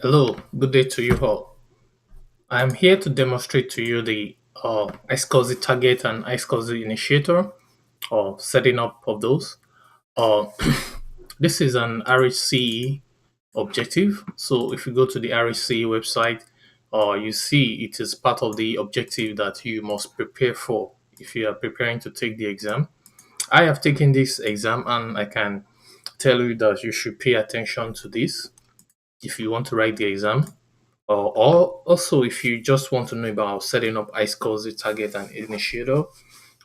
Hello, good day to you all. I'm here to demonstrate to you the ISCSI target and ISCSI initiator or setting up of those. Uh, this is an RHCE objective. So if you go to the RHCE website, you see it is part of the objective that you must prepare for if you are preparing to take the exam. I have taken this exam and I can tell you that you should pay attention to this if you want to write the exam. Or also, if you just want to know about setting up ISCSI target and initiator,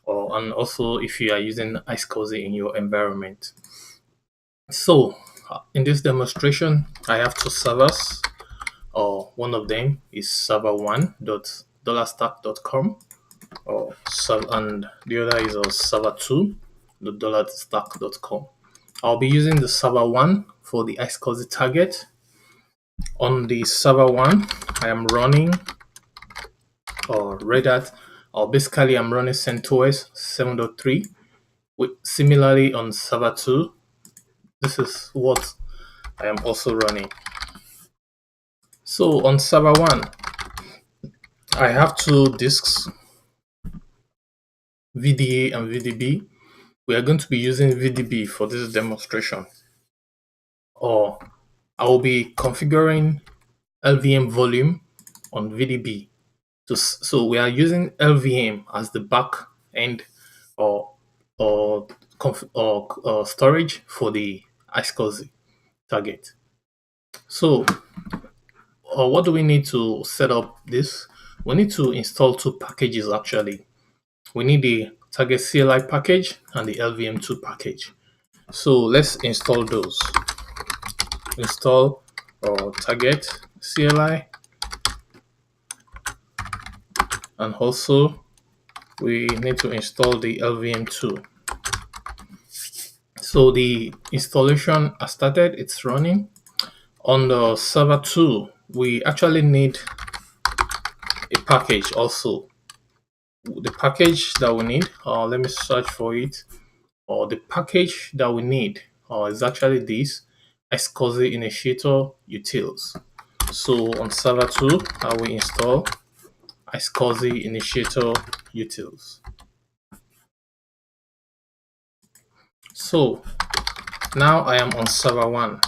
and also if you are using ISCSI in your environment. So, in this demonstration, I have two servers. One of them is server1.dollarstack.com, and the other is server2.dollarstack.com. I'll be using the server one for the ISCSI target. On the server one, I am running or Redhat, or basically I'm running CentOS 7.3. Similarly on server 2, this is what I am also running. So on server 1, I have two disks, VDA and VDB. We are going to be using VDB for this demonstration. Or I will be configuring LVM volume on VDB. So we are using LVM as the back end or storage for the ISCSI target. So what do we need to set up this? We need to install two packages actually. We need the target CLI package and the LVM2 package. So let's install those. Install target CLI, and also we need to install the LVM2. So the installation has started, it's running. On the server 2, we actually need a package also. The package that we need, let me search for it. The package that we need is actually this ISCSI Initiator Utils. So on server 2, I will install ISCSI Initiator Utils. So now I am on server 1.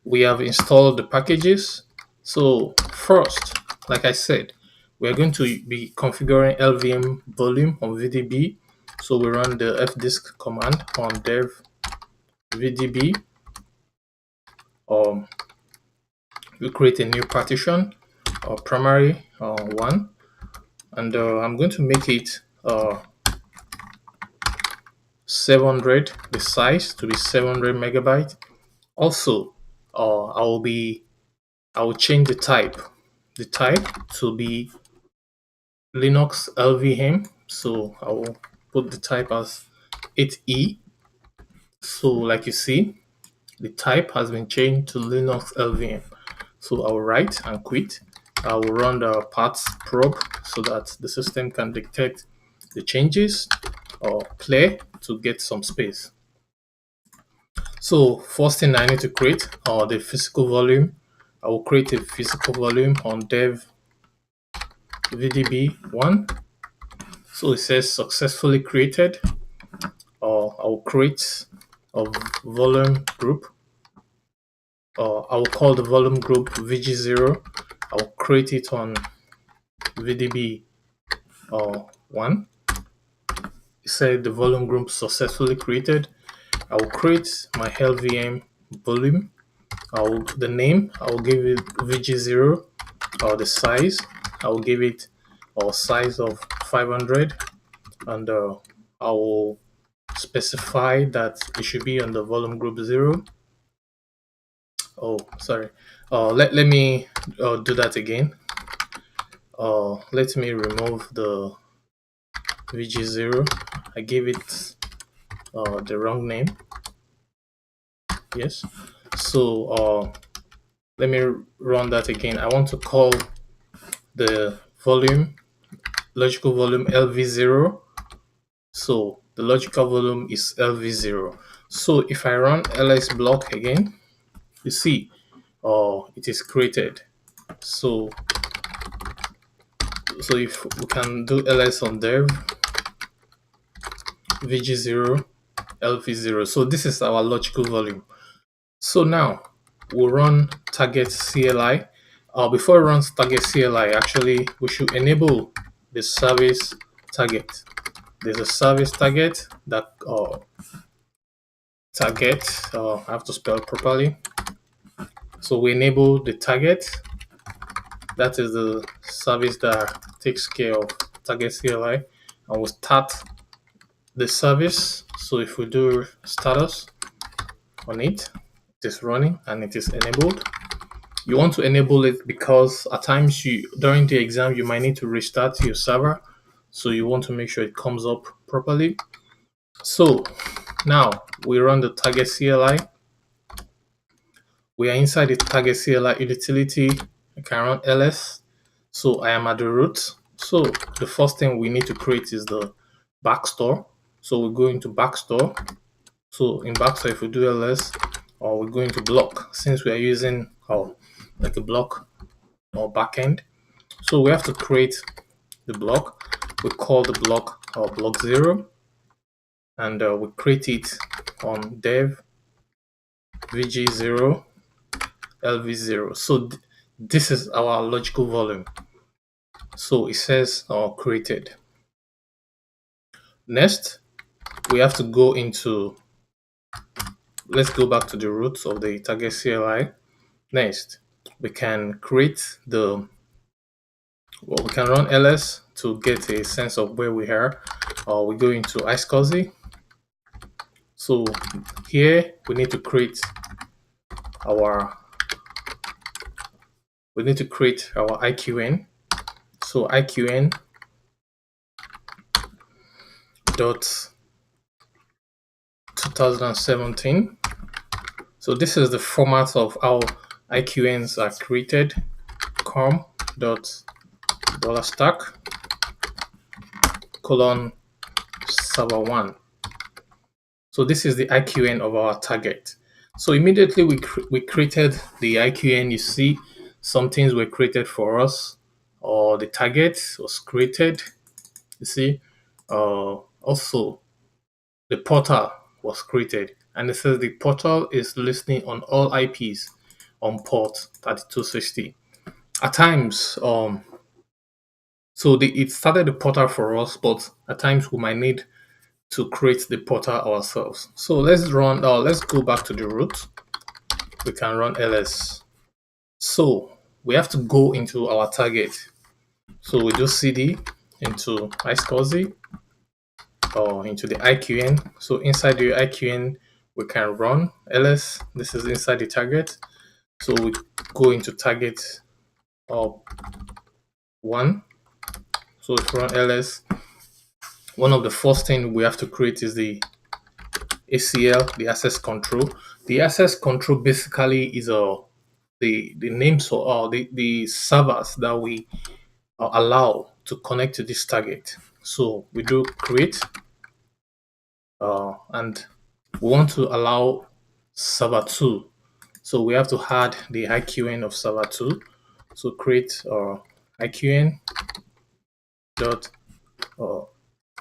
We have installed the packages. So first, like I said, we are going to be configuring LVM volume on VDB. So we run the fdisk command on dev VDB. We create a new partition, primary 1, and I'm going to make it 700, the size to be 700 megabyte. Also, I will change the type to be Linux LVM. So I will put the type as 8E. So like you see, the type has been changed to Linux LVM. So I will write and quit. I will run the paths probe so that the system can detect the changes, or clear to get some space. So first thing I need to create the physical volume. I will create a physical volume on dev VDB1. So it says successfully created. I will create a volume group. I will call the volume group VG0. I will create it on VDB 1. It said the volume group successfully created. I will create my LVM volume. The name, I will give it VG0. The size, I will give it a size of 500, and I will specify that it should be on the volume group 0. Oh, sorry. Let me do that again. Let me remove the VG0. I gave it the wrong name. Yes. So let me run that again. I want to call the volume, logical volume LV0. So the logical volume is LV0. So if I run ls block again, you see it is created. So if we can do ls on dev vg0 lv0. So this is our logical volume. So now we'll run target CLI. Before it runs target CLI, actually we should enable the service target. There's a service target that I have to spell it properly. So we enable the target. That is the service that takes care of target CLI, and we'll start the service. So if we do status on it, it is running and it is enabled. You want to enable it because at times during the exam you might need to restart your server, so you want to make sure it comes up properly. So now we run the target CLI. We are inside the target CLI utility. I can run ls. So I am at the root. So the first thing we need to create is the backstore. So we go into backstore. So in backstore, if we do ls, or we go into block, since we are using like a block or backend. So we have to create the block. We call the block block0, and we create it on dev vg0 lv0. So this is our logical volume. So it says created. Next, we have to go into, let's go back to the roots of the target CLI. Next, we can create we can run ls to get a sense of where we are. We go into ISCSI. So here we need to create our IQN. So IQN dot 2017. So this is the format of how IQNs are created. com dot $stack colon server1. So this is the IQN of our target. So immediately we created the IQN. You see some things were created for us, or the target was created. You see, also the portal was created, and it says the portal is listening on all IPs on port 3260. At times, it started the portal for us, but at times we might need to create the portal ourselves. So let's go back to the root. We can run ls. So we have to go into our target. So we do cd into ISCSI or into the IQN. So inside the IQN, we can run ls. This is inside the target. So we go into target 1. So if we run ls, one of the first thing we have to create is the ACL, the access control. The access control basically is the names for the servers that we allow to connect to this target. So we do create, and we want to allow server 2. So we have to add the IQN of server 2. So create IQN dot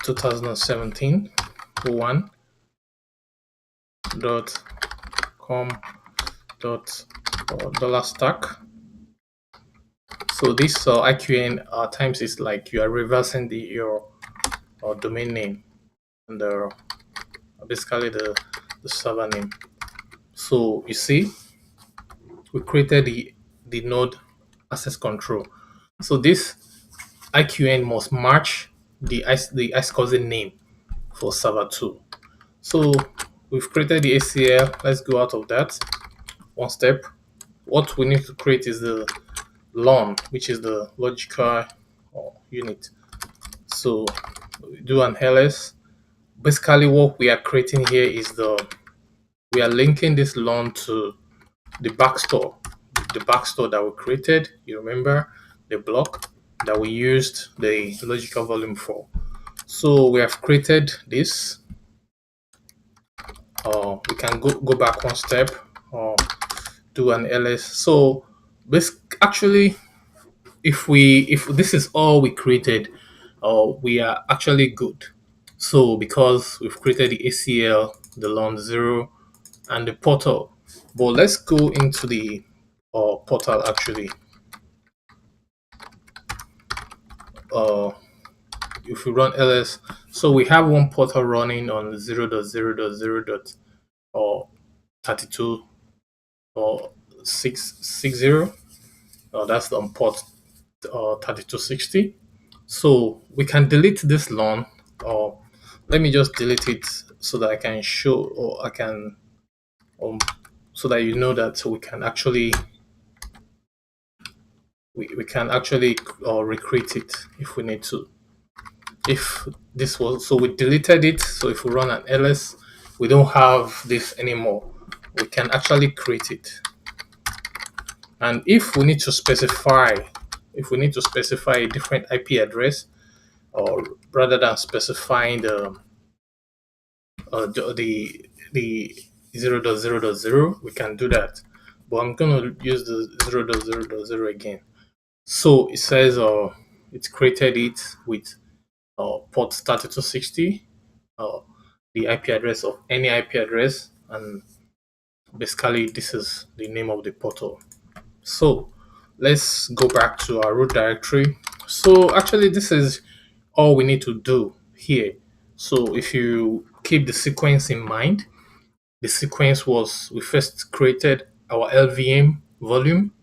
2017 1 dot com dot $stack. So this IQN times is like you are reversing your domain name and basically the server name. So you see, we created the node access control. So this IQN must match the ISCSI name for server 2. So we've created the ACL. Let's go out of that one step. What we need to create is the LON, which is the logical unit. So we do an ls. Basically what we are creating here is we are linking this LON to the backstore that we created. You remember the block that we used the logical volume for. So we have created this. We can go back one step, do an ls. So actually, if this is all we created, we are actually good. So because we've created the ACL, the lawn 0, and the portal. But let's go into the portal actually. Uh, if we run ls, so we have one portal running on 0.0.0. Or 32 or 660. That's on port 3260. So we can delete this LAN, or let me just delete it so that I can show, or I can so that you know that we can actually we can actually recreate it if we need to. If this was, so we deleted it, so if we run an ls, we don't have this anymore. We can actually create it. And if we need to specify, a different IP address, or rather than specifying the 0.0.0, we can do that. But I'm gonna use the 0.0.0 again. So it says it's created it with port 3260, the IP address of any IP address, and basically this is the name of the portal. So let's go back to our root directory. So actually this is all we need to do here. So if you keep the sequence in mind, the sequence was we first created our LVM volume,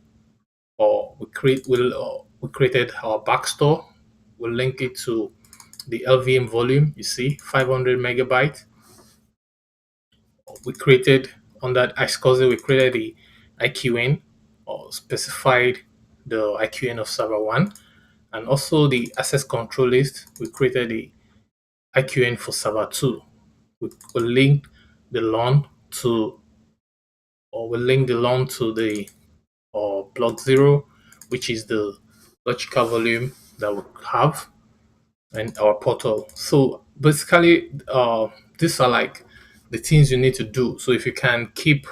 or we created our backstore. We'll link it to the LVM volume. You see, 500 megabyte. We created on that ISCSI, we created the IQN, or specified the IQN of server 1, and also the access control list. We created the IQN for server 2. We link the LAN to, or we link the LAN to the block 0, which is the logical volume that we have in our portal. So basically, these are like the things you need to do. So if you can keep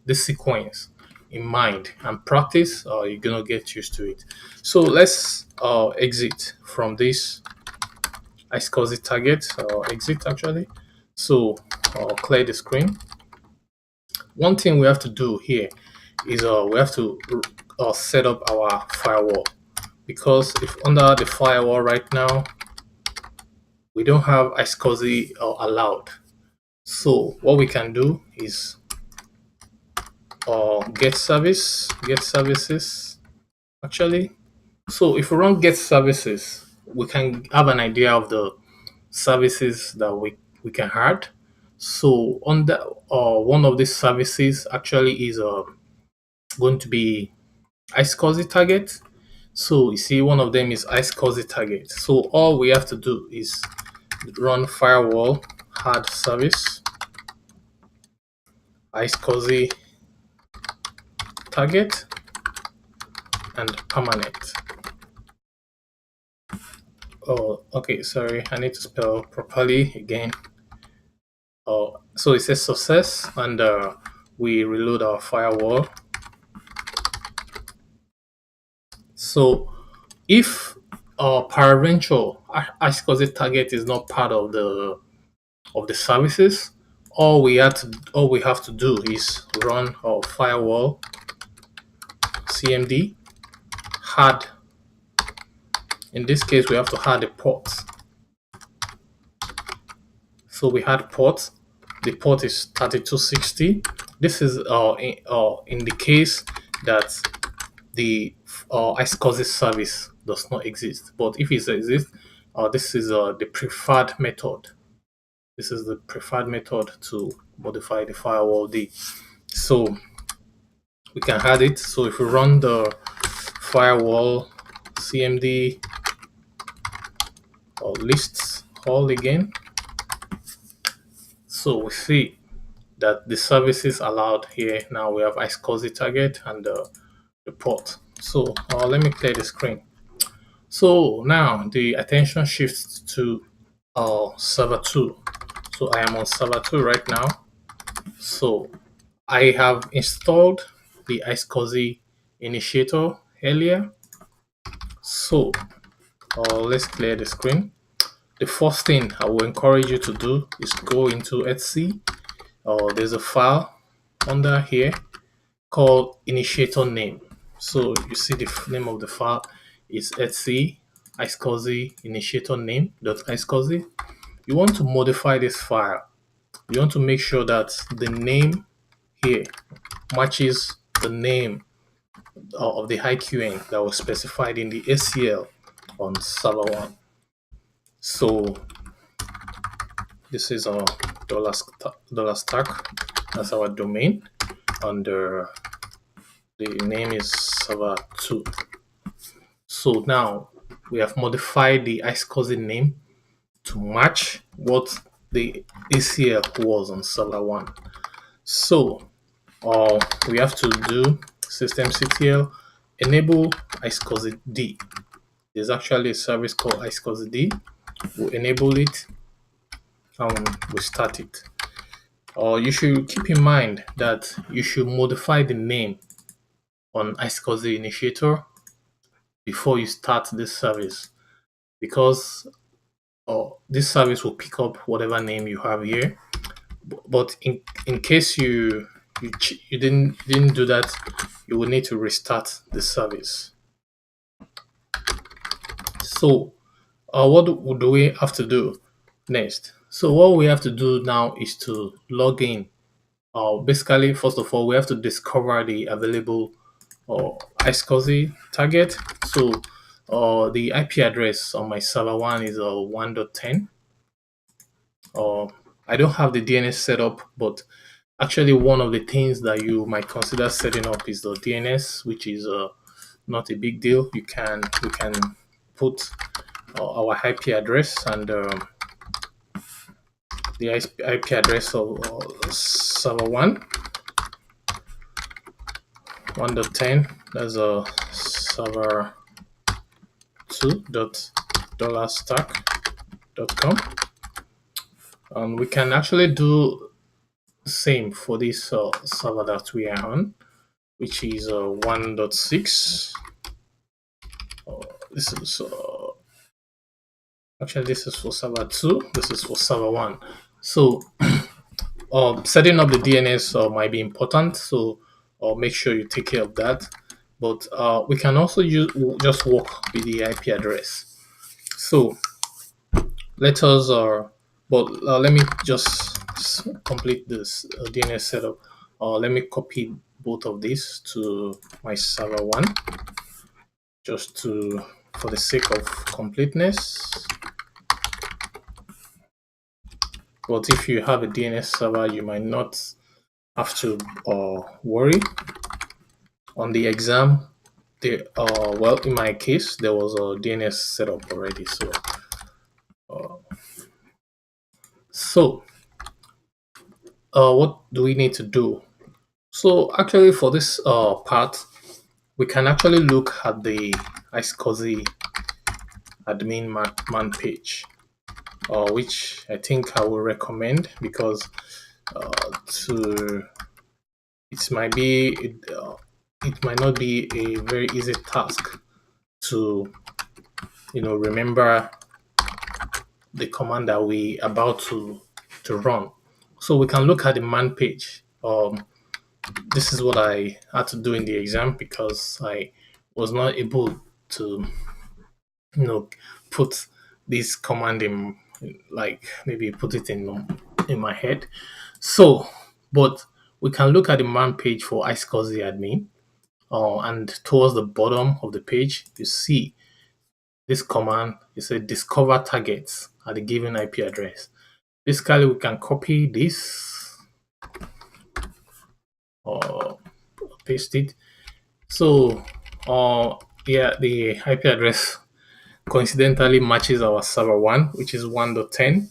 this sequence in mind and practice, you're gonna get used to it. So let's exit from this ISCSI target, exit actually. So clear the screen. One thing we have to do here is we have to set up our firewall, because if under the firewall right now we don't have ISCSI allowed. So what we can do is get services actually. So if we run get services, we can have an idea of the services that we can add. So on the one of these services actually is going to be ISCSI target. So you see, one of them is ISCSI target. So all we have to do is run firewall add service ISCSI target and permanent. Oh, okay, sorry, I need to spell properly again. So it says success, and we reload our firewall. So if peradventure ISCSI target is not part of the services, all we have to do is run our firewall cmd add. In this case, we have to add the port. So we had port. The port is 3260. This is in the case that the ISCSI service does not exist. But if it exists, this is the preferred method. This is the preferred method to modify the firewall D. So we can add it. So if we run the firewall cmd or lists all again, so we see that the services allowed here. Now we have ISCSI target and the port. So let me clear the screen. So now the attention shifts to server 2. So I am on server 2 right now. So I have installed the ISCSI initiator earlier. So let's clear the screen. The first thing I will encourage you to do is go into etc. There's a file under here called Initiator Name. So you see the name of the file is etc iscsi initiator name .iscsi. You want to modify this file. You want to make sure that the name here matches the name of the IQN that was specified in the ACL on server 1. So this is our dollar stack. That's our domain, and the name is server 2. So now we have modified the ISCSI name to match what the ACL was on server 1. So all we have to do systemctl enable ISCSI D. There's actually a service called ISCSI D. We'll enable it and we start it. You should keep in mind that you should modify the name on ISCSI initiator before you start this service, because this service will pick up whatever name you have here. But in case you didn't do that, you will need to restart the service. So what do we have to do next? So what we have to do now is to log in. Basically, first of all, we have to discover the available ISCSI target. So the IP address on my server 1 is 1.10. I don't have the DNS set up, but actually one of the things that you might consider setting up is the DNS, which is not a big deal. We can put our IP address and the IP address of server 1.10. That's a server 2.stack.com, and we can actually do the same for this server that we are on, which is 1.6. This is actually this is for server 2. This is for server 1. So setting up the DNS might be important, so make sure you take care of that. But we can also just work with the IP address. So let us let me just complete this DNS setup. Let me copy both of these to my server 1, just for the sake of completeness. But if you have a DNS server, you might not have to worry. On the exam, well, in my case, there was a DNS setup already. So what do we need to do? So actually, for this part, we can actually look at the ISCSI admin man page, which I think I will recommend, because it might not be a very easy task to remember the command that we about to run. So we can look at the man page. This is what I had to do in the exam, because I was not able to put this command in, like, maybe put it in my head. So but we can look at the man page for ISCSI admin, and towards the bottom of the page you see this command. It says discover targets at the given IP address. Basically, we can copy this or paste it. So yeah, the IP address coincidentally matches our server 1, which is 1.10.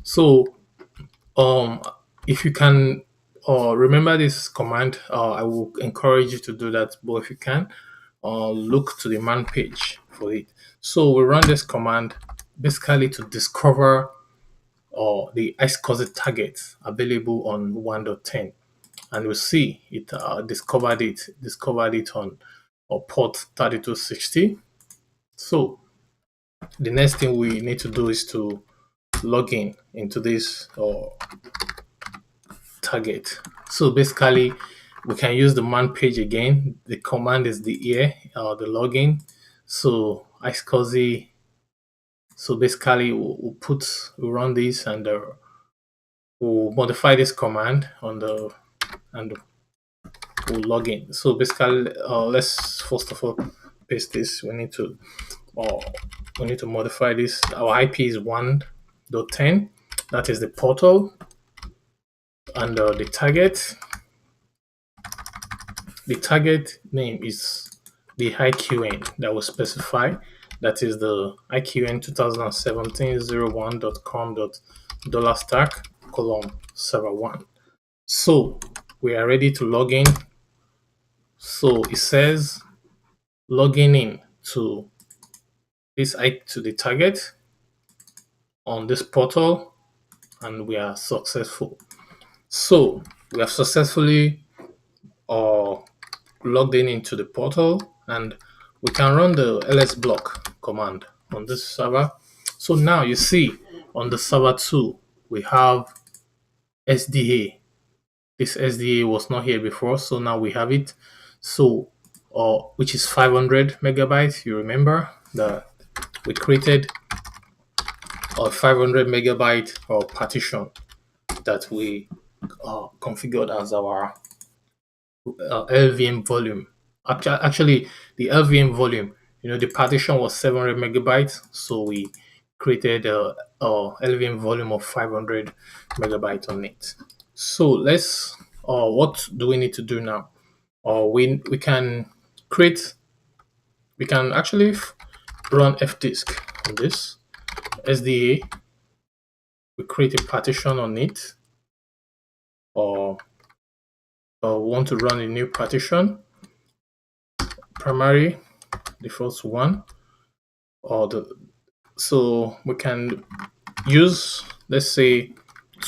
So if you can remember this command, I will encourage you to do that. But if you can, look to the man page for it. So we run this command basically to discover or the ISCSI target available on 1.10, and we see it discovered it on port 3260. So the next thing we need to do is to log in into this target. So basically, we can use the man page again. The command is the the login. So ISCSI. So basically, we'll run this, and we'll modify this command on the and we'll log in. So basically, let's first of all paste this. Uh, we need to modify this. Our IP is 1.10. That is the portal, and the target. The target name is the IQN that was specified. That is the IQN 2017-01.com. Stack column server 1. So we are ready to log in. So it says logging in to the target on this portal, and we are successful. So we have successfully logged in into the portal, and we can run the ls block command on this server. So now you see on the server 2 we have SDA. This SDA was not here before, so now we have it. So which is 500 megabytes. You remember that we created a 500 megabyte partition that we configured as our LVM volume. Actually, the LVM volume, the partition was 700 megabytes, so we created a LVM volume of 500 megabytes on it. So let's, what do we need to do now? We can actually run fdisk on this SDA. We create a partition on it, or want to run a new partition, primary, the first one, so we can use, let's say,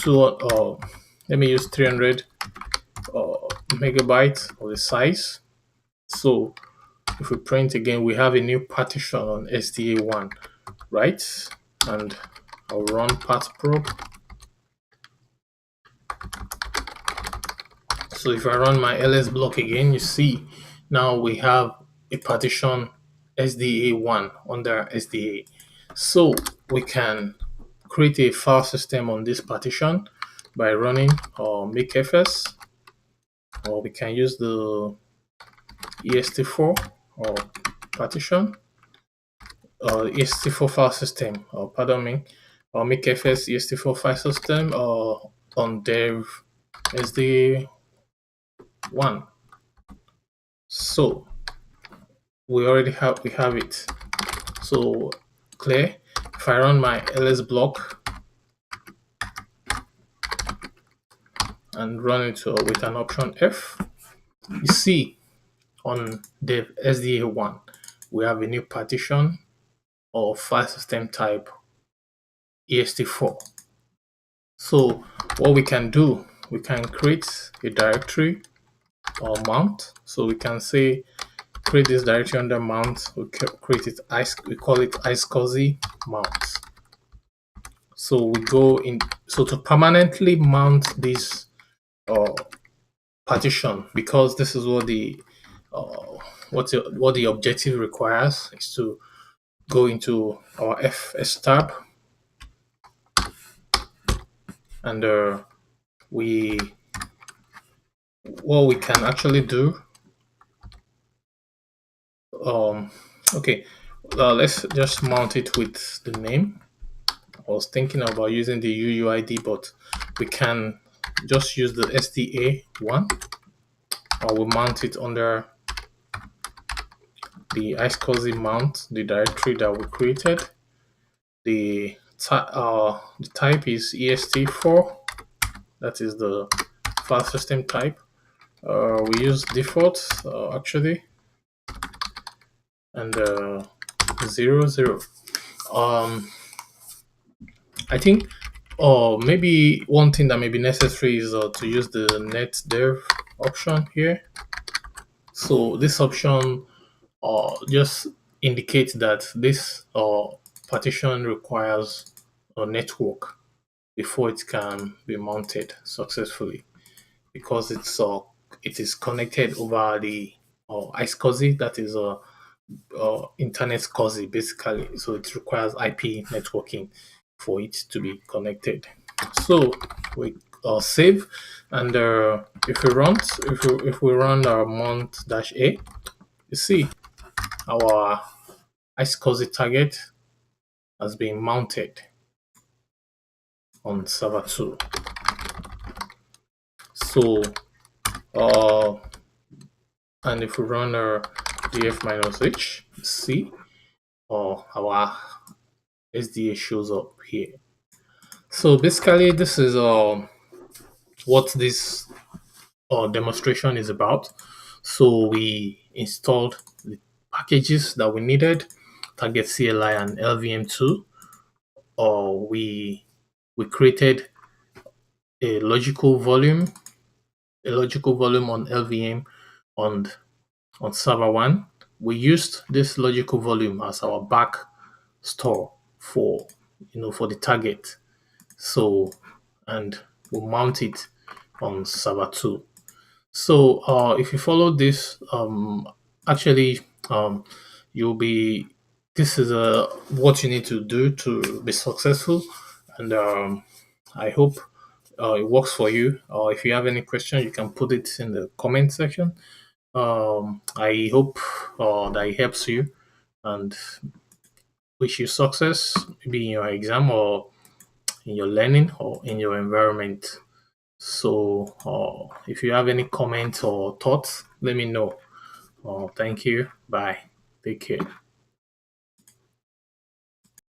let me use 300 megabytes of the size. So if we print again, we have a new partition on SDA1, right? And I'll run path probe. So if I run my ls block again, you see now we have a partition SDA1 under SDA. So we can create a file system on this partition by running makefs, or we can use the est4 or partition, est4 file system, or pardon me, or makefs est4 file system, or on dev SDA1. So we have it. So clear. If I run my ls block and run it with an option F, you see on the SDA1 we have a new partition or file system type est4. So what we can do, we can create a directory or mount. So we can say create this directory under mount. We create it, we call it ISCSI mount. So we go in. So to permanently mount this partition, because this is what the what the objective requires, is to go into our FS tab, and what we can actually do. Okay, let's just mount it with the name. I was thinking about using the UUID, but we can just use the SDA1. We'll mount it under the ISCSI mount, the directory that we created. The type is est4. That is the file system type. We use default actually, and 00. I think Or maybe one thing that may be necessary is to use the net dev option here. So this option just indicates that this partition requires a network before it can be mounted successfully, because it is connected over the ISCSI, that is internet SCSI basically. So it requires IP networking for it to be connected. So we save, and if we run our mount dash a, you see our ISCSI target has been mounted on server 2. So uh, and if we run our df-h, see our SDA shows up here. So basically, this is what this demonstration is about. So we installed the packages that we needed, target CLI and LVM2, or we created a logical volume, on LVM on server 1. We used this logical volume as our back store for for the target. So, and we'll mount it on server 2. So if you follow this, actually, you'll be. This is what you need to do to be successful, and I hope it works for you. If you have any question, you can put it in the comment section. I hope that it helps you, and wish you success, maybe in your exam or in your learning or in your environment. So, if you have any comments or thoughts, let me know. Thank you. Bye. Take care.